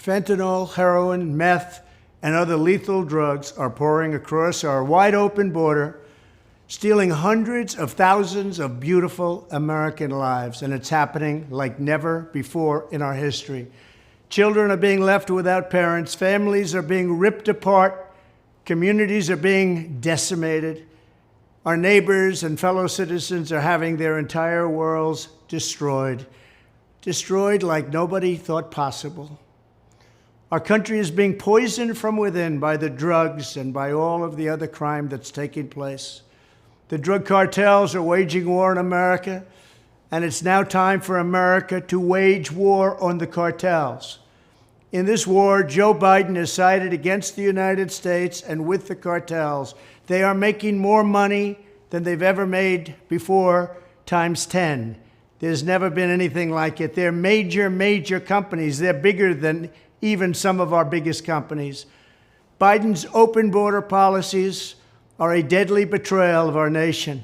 Fentanyl, heroin, meth, and other lethal drugs are pouring across our wide-open border, stealing hundreds of thousands of beautiful American lives, and it's happening like never before in our history. Children are being left without parents, families are being ripped apart, communities are being decimated. Our neighbors and fellow citizens are having their entire worlds destroyed like nobody thought possible. Our country is being poisoned from within by the drugs and by all of the other crime that's taking place. The drug cartels are waging war in America, and it's now time for America to wage war on the cartels. In this war, Joe Biden has sided against the United States and with the cartels. They are making more money than they've ever made before, times 10. There's never been anything like it. They're major companies. They're bigger than even some of our biggest companies. Biden's open border policies are a deadly betrayal of our nation.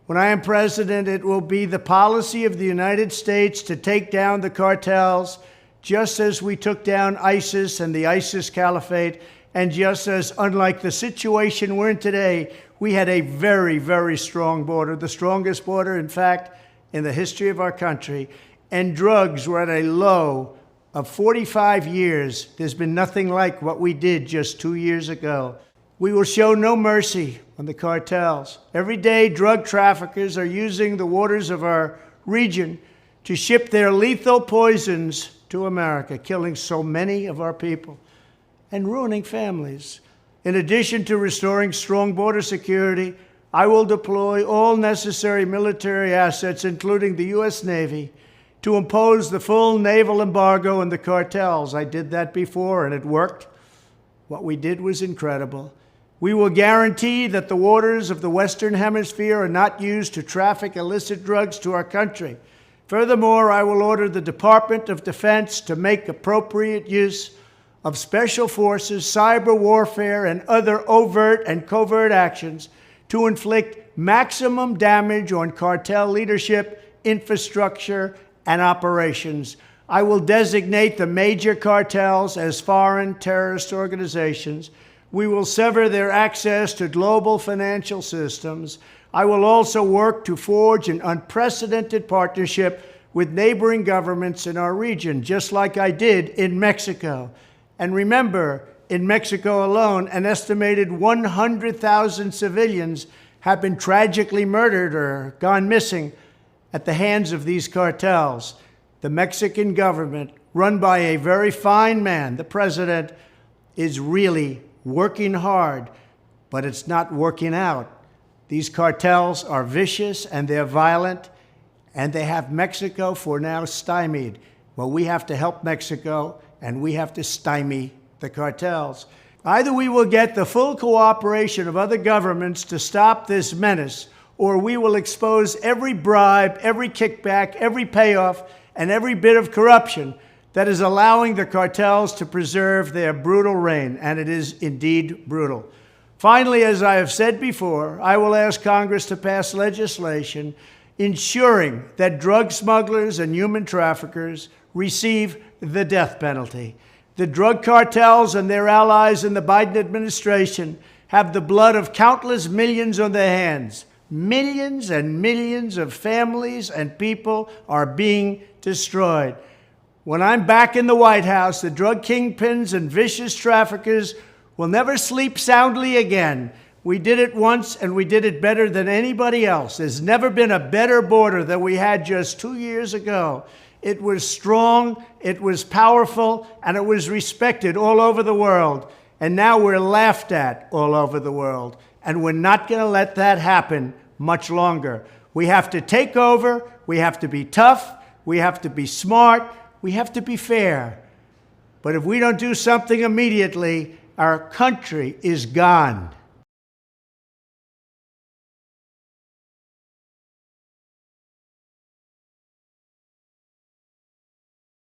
When I am president, it will be the policy of the United States to take down the cartels, just as we took down ISIS and the ISIS caliphate, and just as, unlike the situation we're in today, we had a very strong border, the strongest border, in fact, in the history of our country, and drugs were at a low of 45 years. There's been nothing like what we did just 2 years ago. We will show no mercy on the cartels. Every day, drug traffickers are using the waters of our region to ship their lethal poisons to America, killing so many of our people and ruining families. In addition to restoring strong border security, I will deploy all necessary military assets, including the U.S. Navy, to impose the full naval embargo on the cartels. I did that before, and it worked. What we did was incredible. We will guarantee that the waters of the Western Hemisphere are not used to traffic illicit drugs to our country. Furthermore, I will order the Department of Defense to make appropriate use of special forces, cyber warfare, and other overt and covert actions to inflict maximum damage on cartel leadership, infrastructure, and operations. I will designate the major cartels as foreign terrorist organizations. We will sever their access to global financial systems. I will also work to forge an unprecedented partnership with neighboring governments in our region, just like I did in Mexico. And remember, in Mexico alone, an estimated 100,000 civilians have been tragically murdered or gone missing at the hands of these cartels. The Mexican government, run by a very fine man, the president, is really working hard, but it's not working out. These cartels are vicious and they're violent, and they have Mexico for now stymied. Well, we have to help Mexico, and we have to stymie the cartels. Either we will get the full cooperation of other governments to stop this menace, or we will expose every bribe, every kickback, every payoff, and every bit of corruption that is allowing the cartels to preserve their brutal reign, and it is indeed brutal. Finally, as I have said before, I will ask Congress to pass legislation ensuring that drug smugglers and human traffickers receive the death penalty. The drug cartels and their allies in the Biden administration have the blood of countless millions on their hands. Millions and millions of families and people are being destroyed. When I'm back in the White House, the drug kingpins and vicious traffickers will never sleep soundly again. We did it once, and we did it better than anybody else. There's never been a better border than we had just 2 years ago. It was strong, it was powerful, and it was respected all over the world. And now we're laughed at all over the world. And we're not going to let that happen much longer. We have to take over, we have to be tough, we have to be smart, we have to be fair. But if we don't do something immediately, our country is gone.